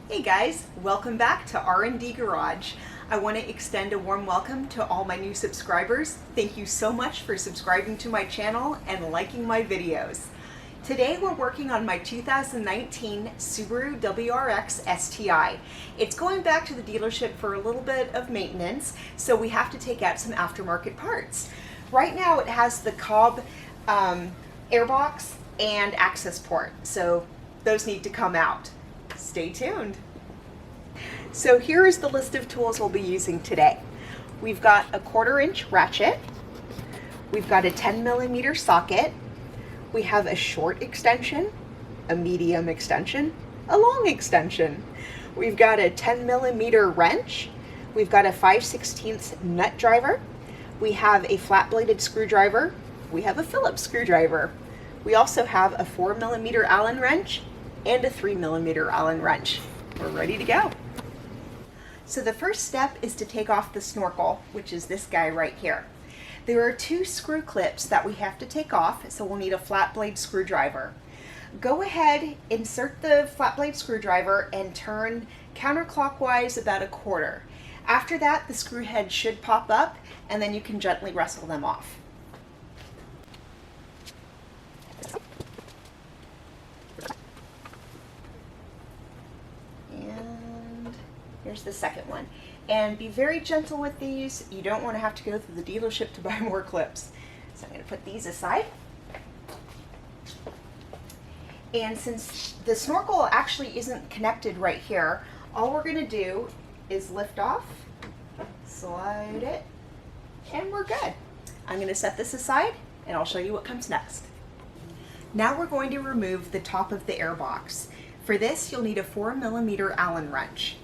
Hey guys, welcome back to R&D Garage. I want to extend a warm welcome to all my new subscribers. Thank you so much for subscribing to my channel and liking my videos. Today we're working on my 2019 Subaru WRX STi. It's going back to the dealership for a little bit of maintenance, so we have to take out some aftermarket parts. Right now it has the Cobb Airbox and access port, so those need to come out. Stay tuned. So here is the list of tools we'll be using today. We've got a 1/4-inch ratchet. We've got a 10mm socket. We have a short extension, a medium extension, a long extension. We've got a 10mm wrench. We've got a 5/16 nut driver. We have a flat-bladed screwdriver. We have a Phillips screwdriver. We also have a 4mm Allen wrench and a 3mm Allen wrench. We're ready to go. So the first step is to take off the snorkel, which is this guy right here. There are 2 screw clips that we have to take off, so we'll need a flat blade screwdriver. Go ahead, insert the flat blade screwdriver and turn counterclockwise about 1/4. After that, the screw head should pop up and then you can gently wrestle them off. Here's the second one. And be very gentle with these. You don't want to have to go through the dealership to buy more clips. So I'm going to put these aside. And since the snorkel actually isn't connected right here, all we're going to do is lift off, slide it, and we're good. I'm going to set this aside and I'll show you what comes next. Now we're going to remove the top of the airbox. For this, you'll need a 4mm Allen wrench.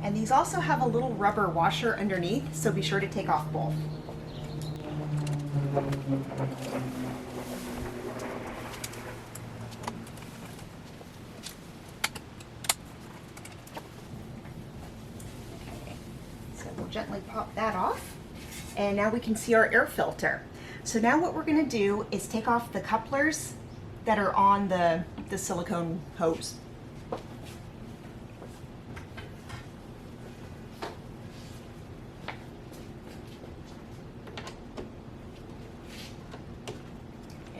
And these also have a little rubber washer underneath, so be sure to take off both. Okay, so we'll gently pop that off. And now we can see our air filter. So now what we're going to do is take off the couplers that are on the silicone hose.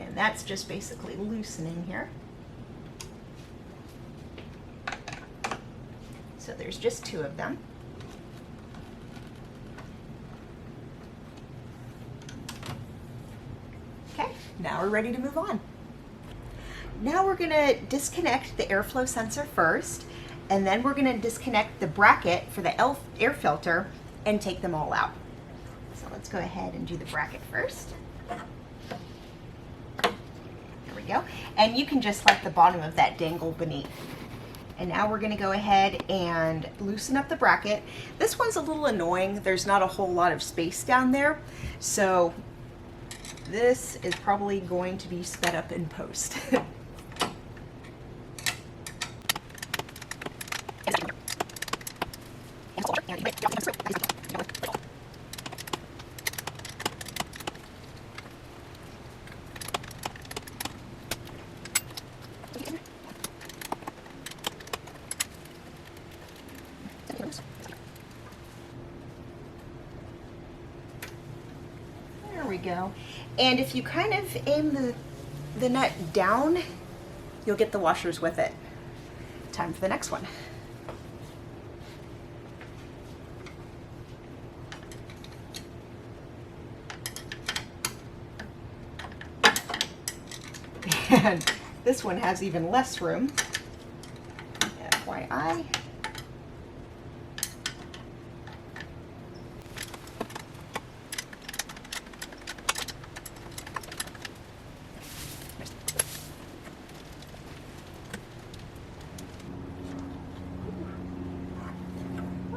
And that's just basically loosening here. So there's just 2 of them. Okay, now we're ready to move on. Now we're going to disconnect the airflow sensor first, and then we're going to disconnect the bracket for the air filter and take them all out. So let's go ahead and do the bracket first. There we go. And you can just let the bottom of that dangle beneath. And now we're going to go ahead and loosen up the bracket. This one's a little annoying. There's not a whole lot of space down there, so this is probably going to be sped up in post. There we go. And if you kind of aim the nut down, you'll get the washers with it. Time for the next one. And this one has even less room. FYI.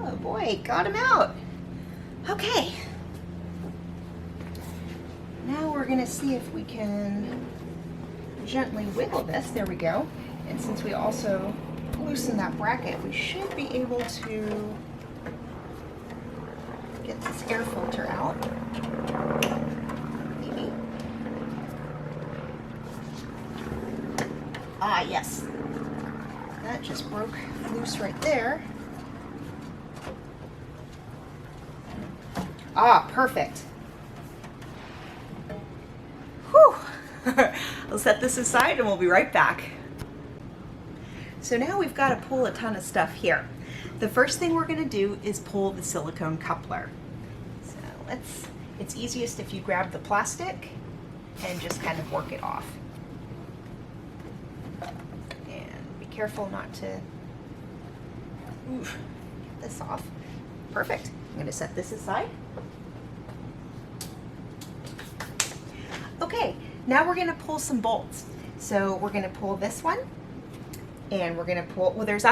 Oh boy, got him out. Okay. Now we're going to see if we can gently wiggle this. There we go. And since we also loosen that bracket, we should be able to get this air filter out. Maybe. Ah, yes. That just broke loose right there. Ah, perfect. Whew. I'll set this aside and we'll be right back. So now we've got to pull a ton of stuff here. The first thing we're going to do is pull the silicone coupler. So it's easiest if you grab the plastic and just kind of work it off. And be careful not to get this off. Perfect. I'm going to set this aside. Okay, now we're going to pull some bolts. So we're going to pull this one, and we're going to pull, well, there's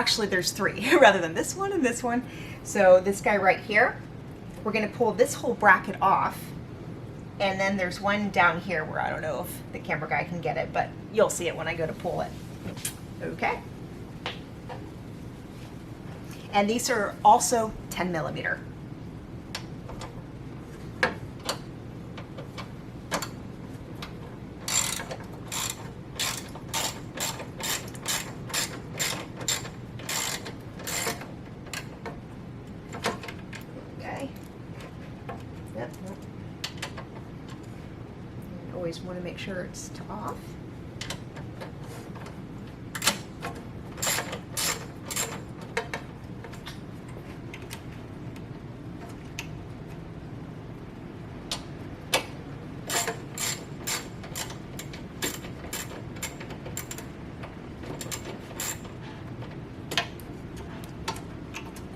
three rather than this one and this one. So this guy right here, we're going to pull this whole bracket off, and then there's one down here where I don't know if the camera guy can get it, but you'll see it when I go to pull it. Okay. And these are also 10 millimeter. Always want to make sure it's off.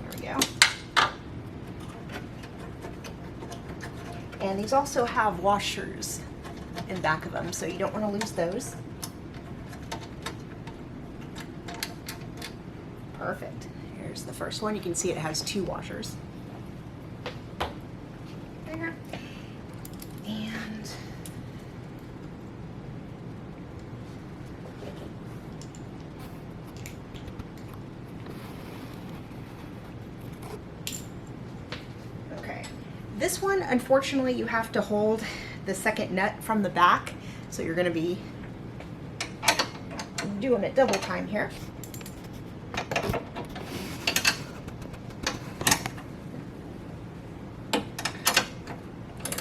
There we go. And these also have washers in back of them, so you don't want to lose those. Perfect. Here's the first one. You can see it has two washers. There. And okay. This one, unfortunately, you have to hold the second nut from the back, so you're going to be doing it double time here. There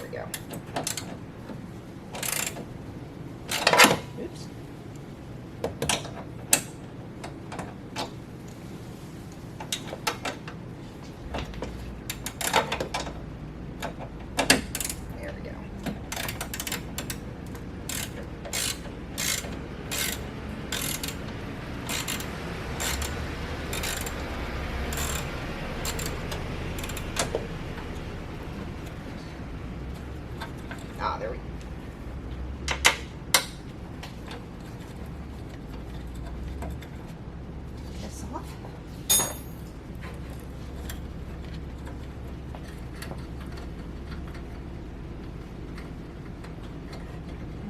we go. Oops. Ah, there we go. This off.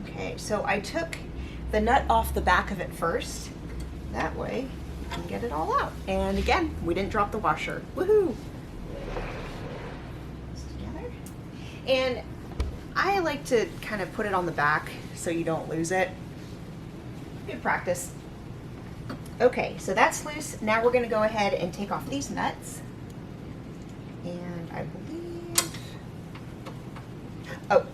Okay, so I took the nut off the back of it first. That way you can get it all out. And again, we didn't drop the washer. Woohoo! This together. And I like to kind of put it on the back so you don't lose it. Good practice. Okay, so that's loose. Now we're going to go ahead and take off these nuts. And I believe... oh.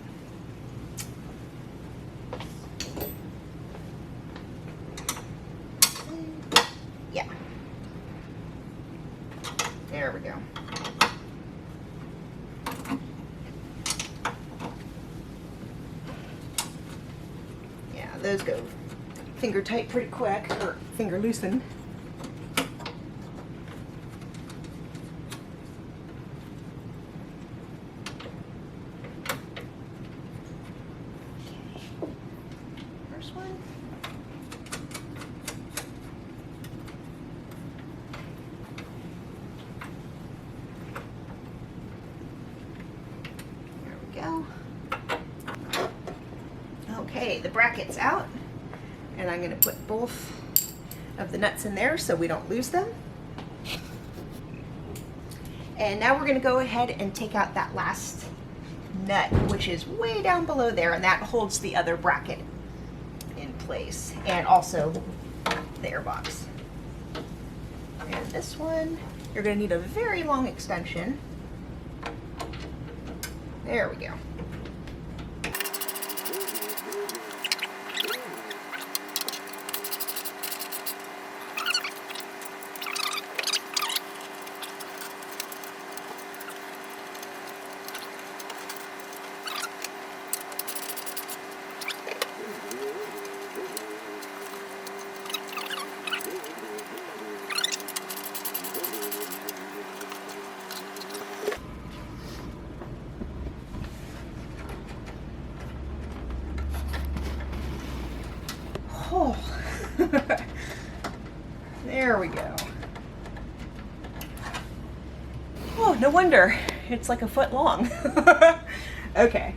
Yeah. There we go. Those go finger tight pretty quick, or finger loosen. Okay. First one. There we go. Okay, the bracket's out, and I'm going to put both of the nuts in there so we don't lose them. And now we're going to go ahead and take out that last nut, which is way down below there, and that holds the other bracket in place. And also the airbox. And this one, you're going to need a very long extension. There we go. Oh, there we go. Oh, no wonder it's like a foot long. Okay,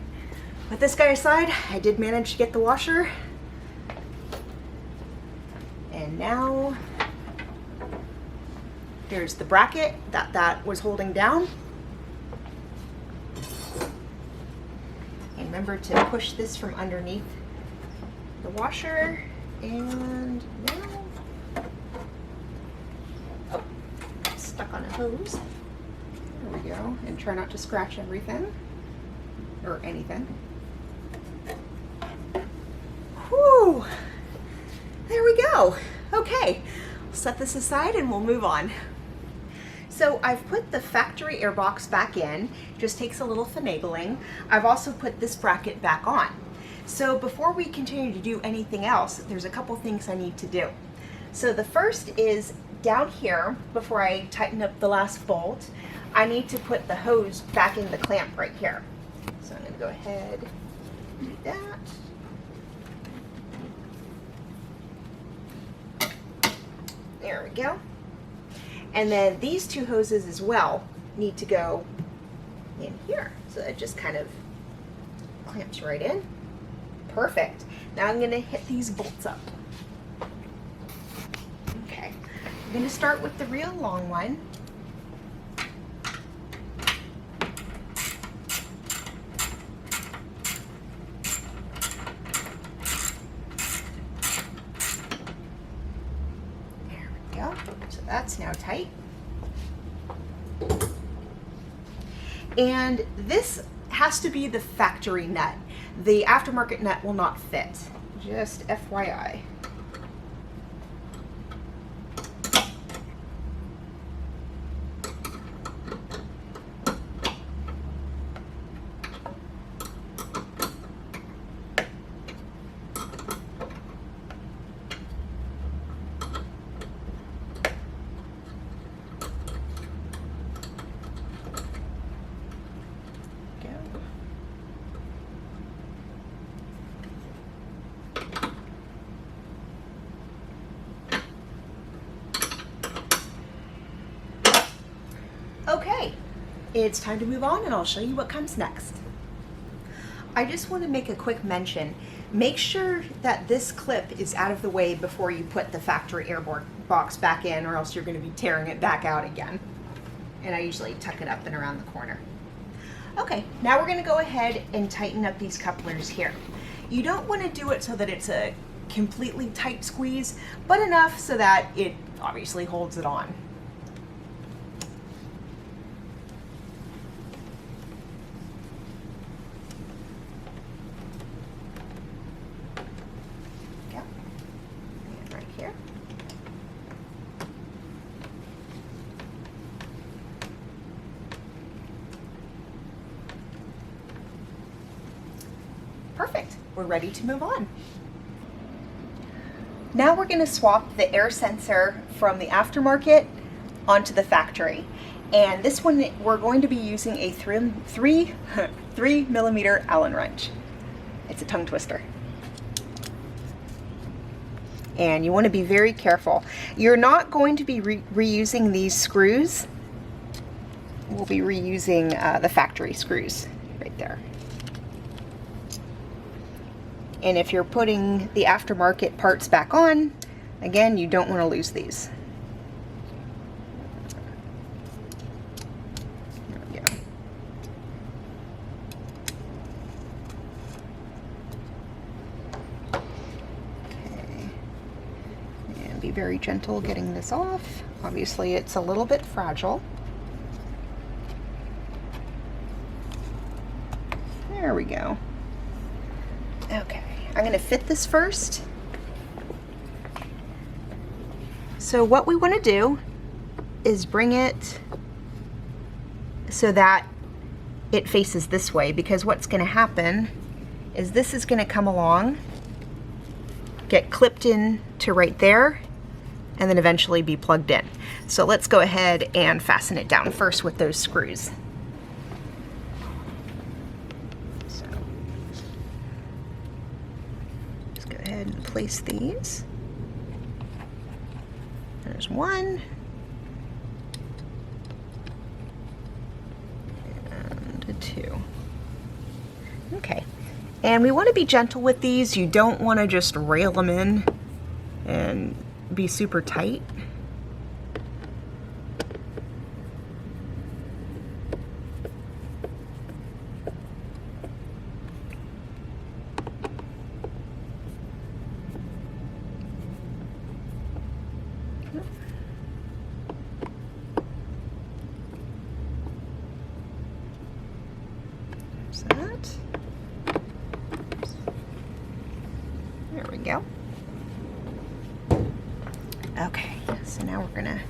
put this guy aside. I did manage to get the washer. And now there's the bracket that was holding down. And remember to push this from underneath the washer. And now, oh, stuck on a hose. There we go. And try not to scratch everything or anything. Whew. There we go. Okay, I'll set this aside and we'll move on. So I've put the factory airbox back in. Just takes a little finagling. I've also put this bracket back on. So before we continue to do anything else, there's a couple things I need to do. So the first is down here, before I tighten up the last bolt, I need to put the hose back in the clamp right here. So I'm going to go ahead and do that. There we go. And then these two hoses as well need to go in here. So it just kind of clamps right in. Perfect. Now I'm going to hit these bolts up. Okay. I'm going to start with the real long one. There we go. So that's now tight. And this has to be the factory nut. The aftermarket nut will not fit, just FYI. Okay, it's time to move on and I'll show you what comes next. I just want to make a quick mention. Make sure that this clip is out of the way before you put the factory airbox back in, or else you're going to be tearing it back out again. And I usually tuck it up and around the corner. Okay, now we're going to go ahead and tighten up these couplers here. You don't want to do it so that it's a completely tight squeeze, but enough so that it obviously holds it on. Perfect, we're ready to move on. Now we're going to swap the air sensor from the aftermarket onto the factory. And this one, we're going to be using a 3 millimeter Allen wrench. It's a tongue twister. And you want to be very careful. You're not going to be reusing these screws. We'll be reusing the factory screws right there. And if you're putting the aftermarket parts back on, again, you don't want to lose these. There we go. Okay. And be very gentle getting this off. Obviously, it's a little bit fragile. There we go. Okay, I'm going to fit this first. So what we want to do is bring it so that it faces this way, because what's going to happen is this is going to come along, get clipped in to right there, and then eventually be plugged in. So let's go ahead and fasten it down first with those screws. So just go ahead and place these. There's one. And a two. Okay. And we want to be gentle with these. You don't want to just rail them in and be super tight. There's that. There we go. Okay, so now we're gonna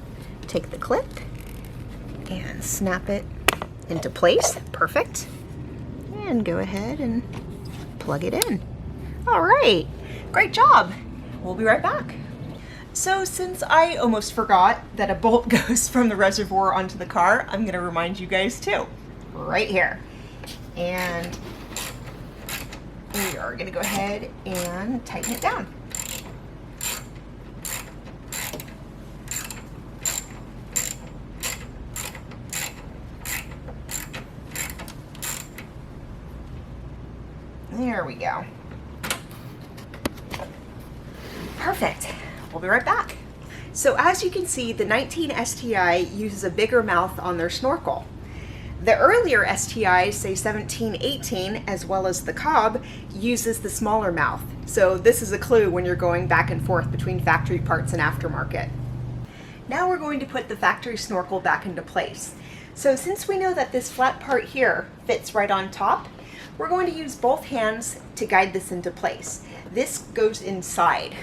take the clip and snap it into place. Perfect. And go ahead and plug it in. All right, great job. We'll be right back. So since I almost forgot that a bolt goes from the reservoir onto the car, I'm gonna remind you guys too, right here. And we are gonna go ahead and tighten it down. There we go. Perfect. We'll be right back. So as you can see, the 19 STi uses a bigger mouth on their snorkel. The earlier STIs, say 17, 18, as well as the Cobb, uses the smaller mouth. So this is a clue when you're going back and forth between factory parts and aftermarket. Now we're going to put the factory snorkel back into place. So since we know that this flat part here fits right on top, we're going to use both hands to guide this into place. This goes inside.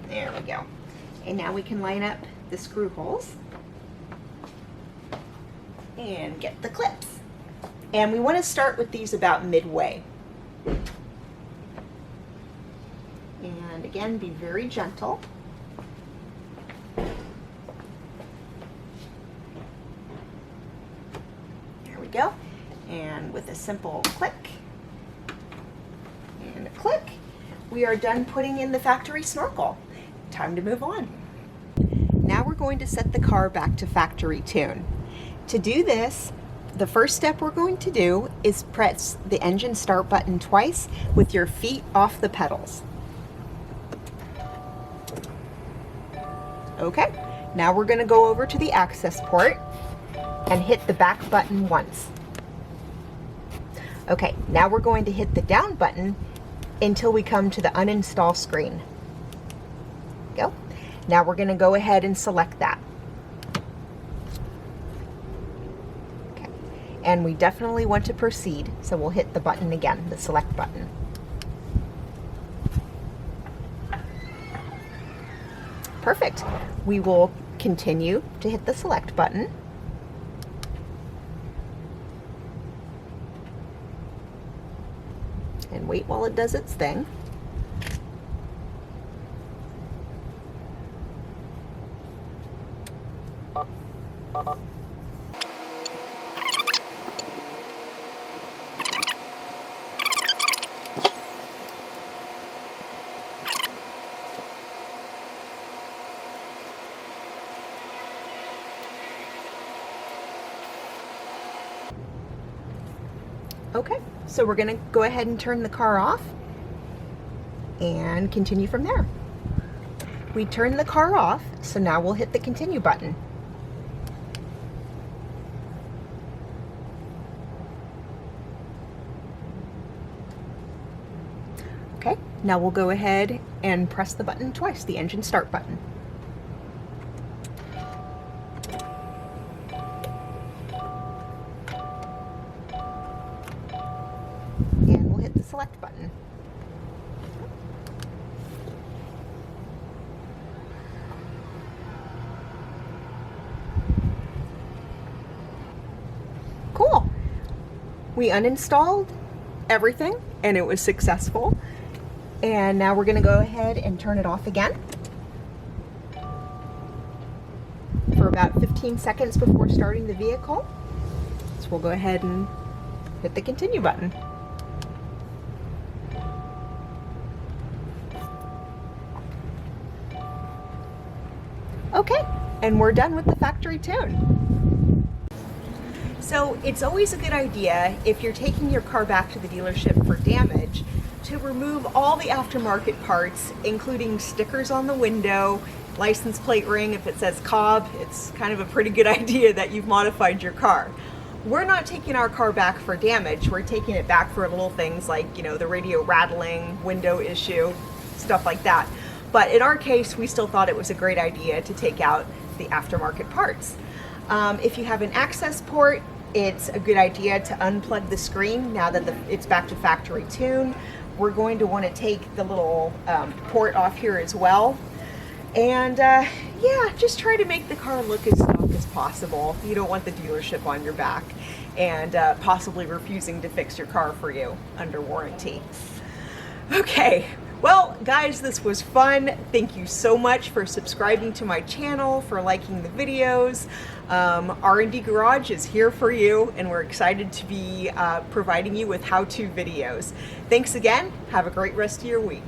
There we go. And now we can line up the screw holes and get the clips. And we want to start with these about midway. And again, be very gentle. There we go. And with a simple click and a click, we are done putting in the factory snorkel. Time to move on. Now we're going to set the car back to factory tune. To do this, the first step we're going to do is press the engine start button twice with your feet off the pedals. Okay, now we're going to go over to the access port and hit the back button once. Okay, now we're going to hit the down button until we come to the uninstall screen. Go. Now we're going to go ahead and select that. Okay. And we definitely want to proceed, so we'll hit the button again, the select button. Perfect. We will continue to hit the select button. And wait while it does its thing. Okay, so we're going to go ahead and turn the car off and continue from there. We turn the car off, so now we'll hit the continue button. Now we'll go ahead and press the button twice, the engine start button. And we'll hit the select button. Cool. We uninstalled everything and it was successful. And now we're going to go ahead and turn it off again for about 15 seconds before starting the vehicle. So we'll go ahead and hit the continue button. Okay, and we're done with the factory tune. So it's always a good idea, if you're taking your car back to the dealership for damage, to remove all the aftermarket parts, including stickers on the window, license plate ring. If it says Cobb, it's kind of a pretty good idea that you've modified your car. We're not taking our car back for damage. We're taking it back for little things like, you know, the radio rattling, window issue, stuff like that. But in our case, we still thought it was a great idea to take out the aftermarket parts. If you have an access port, it's a good idea to unplug the screen now that it's back to factory tune. We're going to want to take the little port off here as well. And yeah, just try to make the car look as stock as possible. You don't want the dealership on your back and possibly refusing to fix your car for you under warranty. Okay. Well, guys, this was fun. Thank you so much for subscribing to my channel, for liking the videos. R&D Garage is here for you, and we're excited to be providing you with how-to videos. Thanks again. Have a great rest of your week.